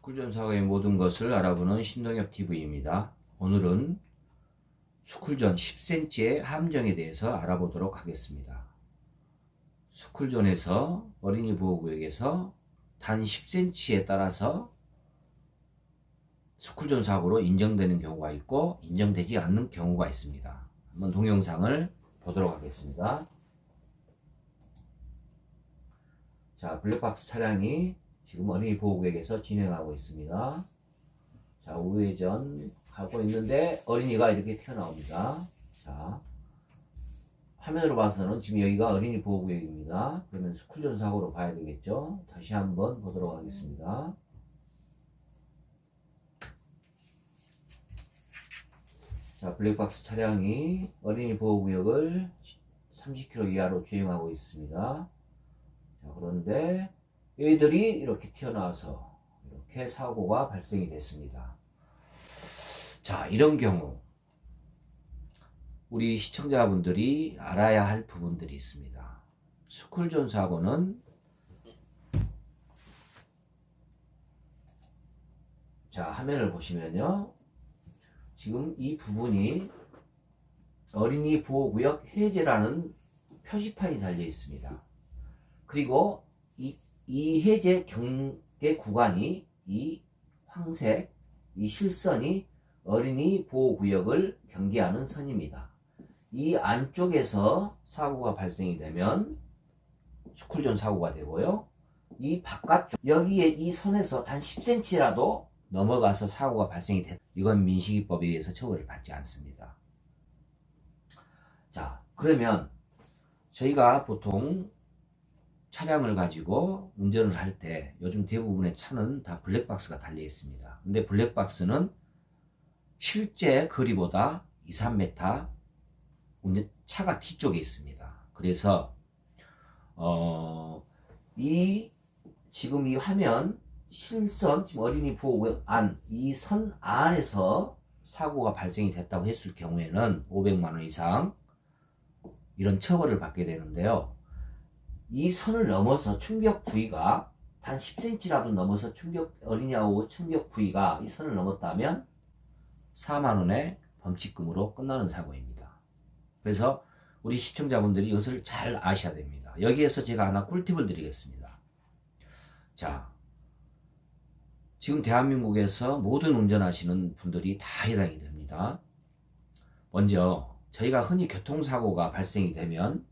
스쿨존 사고의 모든 것을 알아보는 신동엽 TV입니다. 오늘은 스쿨존 10cm의 함정에 대해서 알아보도록 하겠습니다. 스쿨존에서 어린이 보호구역에서 단 10cm에 따라서 스쿨존 사고로 인정되는 경우가 있고 인정되지 않는 경우가 있습니다. 한번 동영상을 보도록 하겠습니다. 자, 블랙박스 차량이 지금 어린이 보호구역에서 진행하고 있습니다. 자, 우회전 하고 있는데 어린이가 이렇게 튀어나옵니다. 자, 화면으로 봐서는 지금 여기가 어린이 보호구역입니다. 그러면 스쿨존 사고로 봐야 되겠죠. 다시 한번 보도록 하겠습니다. 자, 블랙박스 차량이 어린이 보호구역을 30km 이하로 주행하고 있습니다. 자, 그런데 얘들이 이렇게 튀어나와서 이렇게 사고가 발생이 됐습니다. 자, 이런 경우 우리 시청자분들이 알아야 할 부분들이 있습니다. 스쿨존 사고는 자, 화면을 보시면요. 지금 이 부분이 어린이 보호구역 해제라는 표지판이 달려 있습니다. 그리고 이 해제 경계 구간이 이 황색, 이 실선이 어린이 보호구역을 경계하는 선입니다. 이 안쪽에서 사고가 발생이 되면 스쿨존 사고가 되고요. 이 바깥쪽, 여기에 이 선에서 단 10cm라도 넘어가서 사고가 발생이 됐다. 이건 민식이법에 의해서 처벌을 받지 않습니다. 자, 그러면 저희가 보통 차량을 가지고 운전을 할 때 요즘 대부분의 차는 다 블랙박스가 달려 있습니다. 근데 블랙박스는 실제 거리보다 2, 3m 차가 뒤쪽에 있습니다. 그래서 지금 이 화면 실선, 지금 어린이 보호구역 안, 이 선 안에서 사고가 발생이 됐다고 했을 경우에는 500만 원 이상 이런 처벌을 받게 되는데요. 이 선을 넘어서 충격 부위가 단 10cm라도 넘어서 어린이하고 충격 부위가 이 선을 넘었다면 4만 원의 범칙금으로 끝나는 사고입니다. 그래서 우리 시청자분들이 이것을 잘 아셔야 됩니다. 여기에서 제가 하나 꿀팁을 드리겠습니다. 자, 지금 대한민국에서 모든 운전하시는 분들이 다 해당이 됩니다. 먼저 저희가 흔히 교통사고가 발생이 되면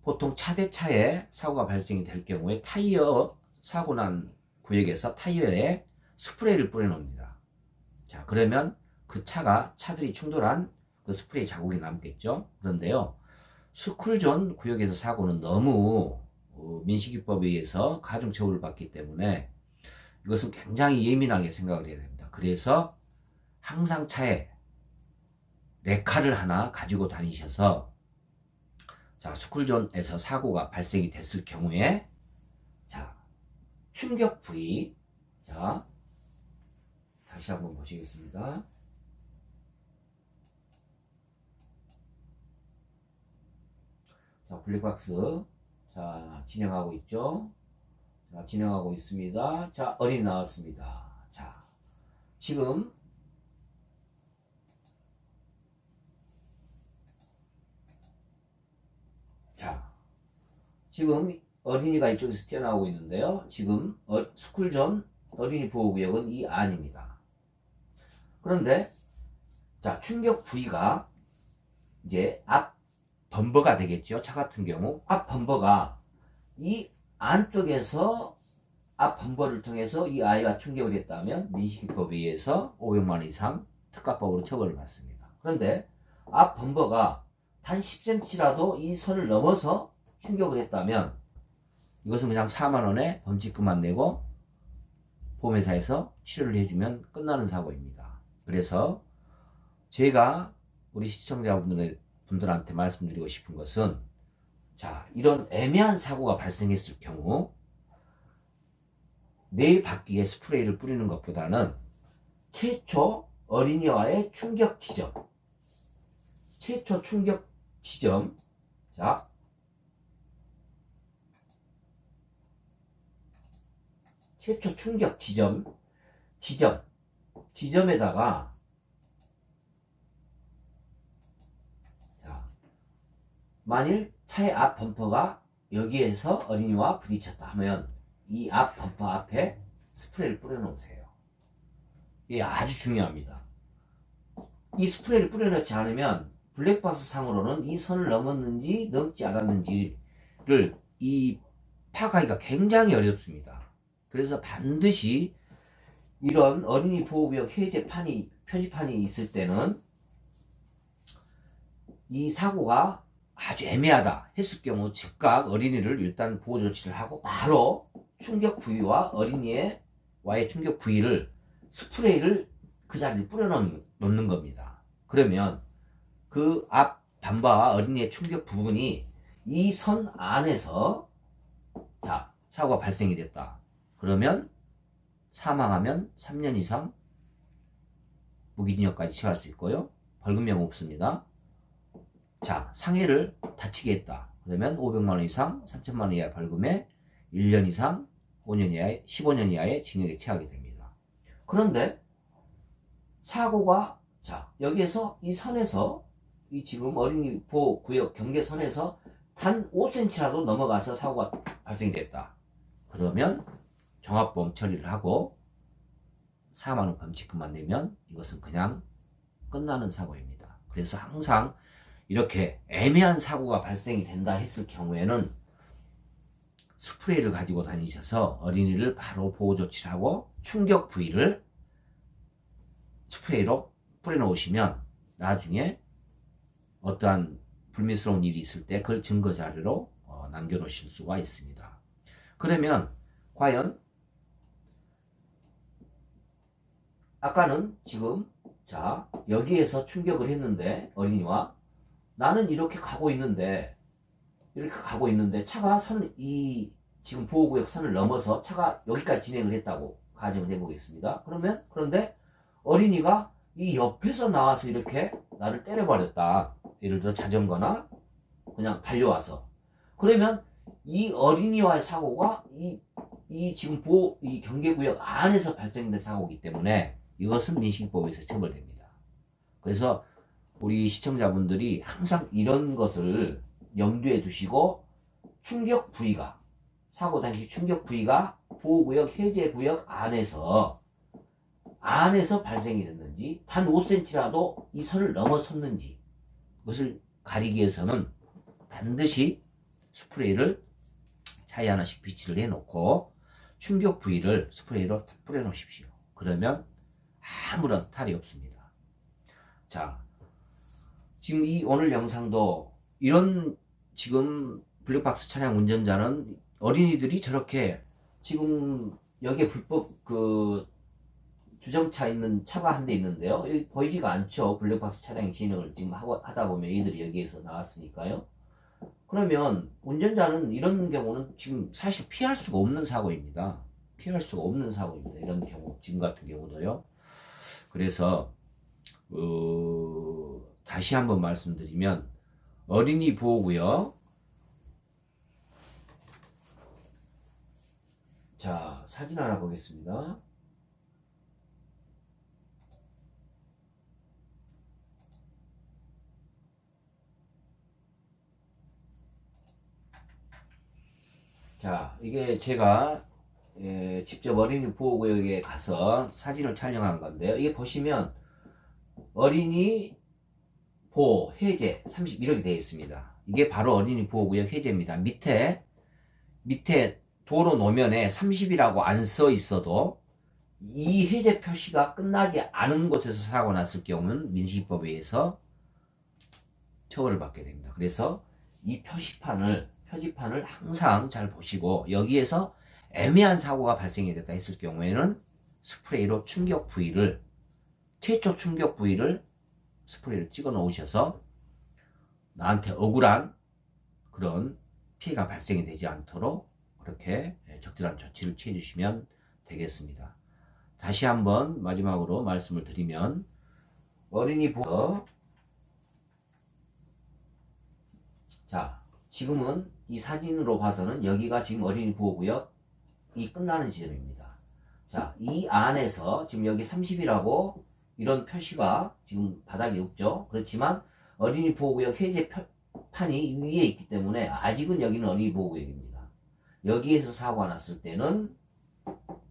보통 차 대 차에 사고가 발생이 될 경우에 타이어 사고 난 구역에서 타이어에 스프레이를 뿌려놓습니다. 자, 그러면 그 차들이 충돌한 그 스프레이 자국이 남겠죠. 그런데요, 스쿨존 구역에서 사고는 너무 민식이법에 의해서 가중처벌을 받기 때문에 이것은 굉장히 예민하게 생각을 해야 됩니다. 그래서 항상 차에 레카를 하나 가지고 다니셔서 자, 스쿨존에서 사고가 발생이 됐을 경우에 자, 충격 부위, 자, 다시 한번 보시겠습니다. 자, 블랙박스 자, 진행하고 있죠. 자, 진행하고 있습니다. 자, 어린이 나왔습니다. 자, 지금 지금 어린이가 이쪽에서 튀어나오고 있는데요. 지금 스쿨존 어린이 보호구역은 이 안입니다. 그런데 자, 충격 부위가 이제 앞 범버가 되겠죠. 차 같은 경우 앞 범버가 이 안쪽에서 앞 범버를 통해서 이 아이와 충격을 했다면 민식이법에 의해서 500만 원 이상 특가법으로 처벌을 받습니다. 그런데 앞 범버가 단 10cm라도 이 선을 넘어서 충격을 했다면 이것은 그냥 4만 원의 범칙금만 내고 보험회사에서 치료를 해주면 끝나는 사고입니다. 그래서 제가 우리 시청자분들한테 말씀드리고 싶은 것은 자, 이런 애매한 사고가 발생했을 경우 내 바퀴에 스프레이를 뿌리는 것보다는 최초 어린이와의 충격 지점, 최초 충격 지점, 자, 최초 충격 지점 지점에다가 자, 만일 차의 앞 범퍼가 여기에서 어린이와 부딪혔다 하면 이 앞 범퍼 앞에 스프레이를 뿌려놓으세요. 이게 아주 중요합니다. 이 스프레이를 뿌려놓지 않으면 블랙박스 상으로는 이 선을 넘었는지 넘지 않았는지를 이 파악하기가 굉장히 어렵습니다. 그래서 반드시 이런 어린이 보호구역 해제판이 표지판이 있을 때는 이 사고가 아주 애매하다 했을 경우 즉각 어린이를 일단 보호 조치를 하고 바로 충격 부위와 어린이와의 충격 부위를 스프레이를 그 자리에 뿌려놓는 겁니다. 그러면 그 앞 반바와 어린이의 충격 부분이 이 선 안에서 자 사고가 발생이 됐다. 그러면 사망하면 3년 이상 무기징역까지 처할 수 있고요. 벌금형 없습니다. 자, 상해를 다치게 했다. 그러면 500만원 이상 3천만원 이하의 벌금에 1년 이상 5년 이하의 15년 이하의 징역에 처하게 됩니다. 그런데 사고가 자 여기에서 이 선에서 이 지금 어린이 보호구역 경계선에서 단 5cm라도 넘어가서 사고가 발생이 됐다. 그러면 종합보험 처리를 하고 4만원 범칙금만 내면 이것은 그냥 끝나는 사고입니다. 그래서 항상 이렇게 애매한 사고가 발생이 된다 했을 경우에는 스프레이를 가지고 다니셔서 어린이를 바로 보호 조치를 하고 충격 부위를 스프레이로 뿌려놓으시면 나중에 어떠한 불미스러운 일이 있을 때 그걸 증거 자료로 남겨놓으실 수가 있습니다. 그러면 과연 아까는 지금 자 여기에서 충격을 했는데 어린이와 나는 이렇게 가고 있는데 차가 이 지금 보호구역 선을 넘어서 차가 여기까지 진행을 했다고 가정을 해보겠습니다. 그런데 어린이가 이 옆에서 나와서 이렇게 나를 때려버렸다. 예를 들어 자전거나 그냥 달려와서 그러면 이 어린이와의 사고가 이 지금 이 경계구역 안에서 발생된 사고이기 때문에 이것은 민식법에서 처벌됩니다. 그래서 우리 시청자분들이 항상 이런 것을 염두에 두시고 충격 부위가 사고 당시 충격 부위가 보호구역 해제구역 안에서 발생이 됐는지 단 5cm라도 이 선을 넘어섰는지 그것을 가리기 위해서는 반드시 스프레이를 차에 하나씩 비치를 해놓고 충격 부위를 스프레이로 뿌려 놓으십시오. 그러면 아무런 탈이 없습니다. 자, 지금 이 오늘 영상도 이런 지금 블랙박스 차량 운전자는 어린이들이 저렇게 지금 여기에 불법 주정차 있는 차가 한 대 있는데요. 여기 보이지가 않죠. 블랙박스 차량 진행을 지금 하다 보면 얘들이 여기에서 나왔으니까요. 그러면 운전자는 이런 경우는 지금 사실 피할 수가 없는 사고입니다. 이런 경우, 지금 같은 경우도요. 그래서 다시 한번 말씀드리면 어린이 보호구역 자 사진 하나 보겠습니다. 자 이게 제가 직접 어린이 보호구역에 가서 사진을 촬영한 건데요. 이게 보시면 어린이 보호 해제 30 이렇게 되어 있습니다. 이게 바로 어린이 보호구역 해제입니다. 밑에 도로 노면에 30이라고 안 써 있어도 이 해제 표시가 끝나지 않은 곳에서 사고 났을 경우는 민식이법에 의해서 처벌을 받게 됩니다. 그래서 이 표지판을 항상 잘 보시고 여기에서 애매한 사고가 발생이 됐다 했을 경우에는 스프레이로 최초 충격 부위를 스프레이를 찍어 놓으셔서 나한테 억울한 그런 피해가 발생이 되지 않도록 그렇게 적절한 조치를 취해 주시면 되겠습니다. 다시 한번 마지막으로 말씀을 드리면 어린이 보호 자 지금은 이 사진으로 봐서는 여기가 지금 어린이 보호구역이 끝나는 지점입니다. 자, 이 안에서 지금 여기 30이라고 이런 표시가 지금 바닥에 없죠. 그렇지만 어린이 보호구역 해제 판이 위에 있기 때문에 아직은 여기는 어린이 보호구역입니다. 여기에서 사고가 났을 때는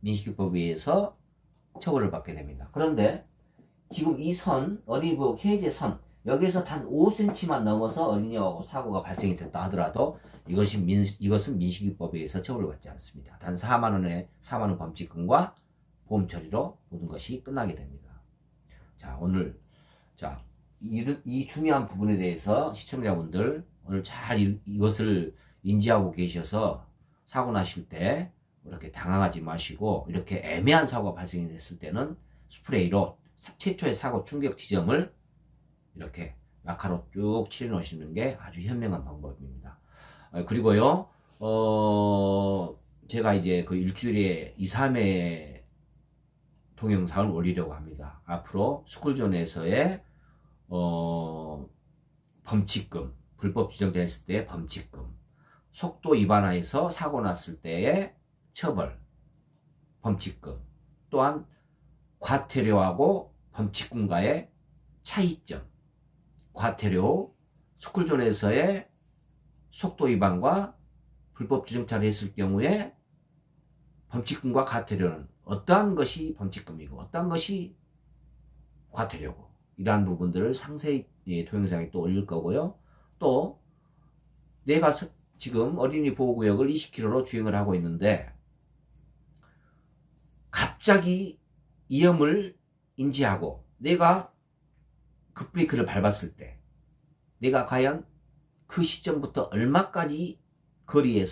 민식이법에 의해서 처벌을 받게 됩니다. 그런데 지금 이 선, 어린이 보호구역 해제 선, 여기에서 단 5cm만 넘어서 어린이하고 사고가 발생이 됐다 하더라도 이것은 민식이법에 의해서 처벌을 받지 않습니다. 단 4만원 범칙금과 보험 처리로 모든 것이 끝나게 됩니다. 자, 오늘, 이 중요한 부분에 대해서 시청자분들 오늘 잘 이것을 인지하고 계셔서 사고 나실 때 이렇게 당황하지 마시고, 이렇게 애매한 사고가 발생이 됐을 때는 스프레이로 최초의 사고 충격 지점을 이렇게 낙하로 쭉 칠해 놓으시는 게 아주 현명한 방법입니다. 그리고요, 제가 이제 그 일주일에 2, 3회 동영상을 올리려고 합니다. 앞으로 스쿨존에서의 범칙금, 불법 주정자했을 때의 범칙금, 속도 위반하여서 사고 났을 때의 처벌, 범칙금, 또한 과태료하고 범칙금과의 차이점, 과태료, 스쿨존에서의 속도 위반과 불법 주정차를 했을 경우에 범칙금과 과태료는 어떠한 것이 범칙금이고 어떠한 것이 과태료고, 이러한 부분들을 상세히 동영상에 또 올릴 거고요. 또 내가 지금 어린이 보호구역을 20km로 주행을 하고 있는데 갑자기 위험을 인지하고 내가 급브레이크를 밟았을 때 내가 과연 그 시점부터 얼마까지 거리에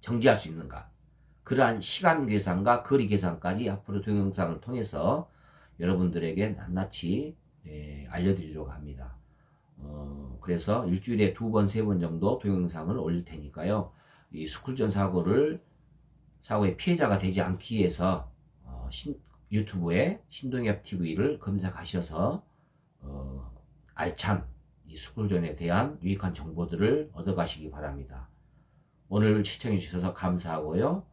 정지할 수 있는가, 그러한 시간 계산과 거리 계산까지 앞으로 동영상을 통해서 여러분들에게 낱낱이 알려드리려고 합니다. 그래서 일주일에 2번, 3번 정도 동영상을 올릴 테니까요. 이 스쿨존 사고의 피해자가 되지 않기 위해서 유튜브에 신동엽 TV를 검색하셔서 알찬 이 스쿨존에 대한 유익한 정보들을 얻어가시기 바랍니다. 오늘 시청해 주셔서 감사하고요.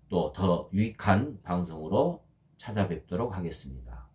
또 더 유익한 방송으로 찾아뵙도록 하겠습니다.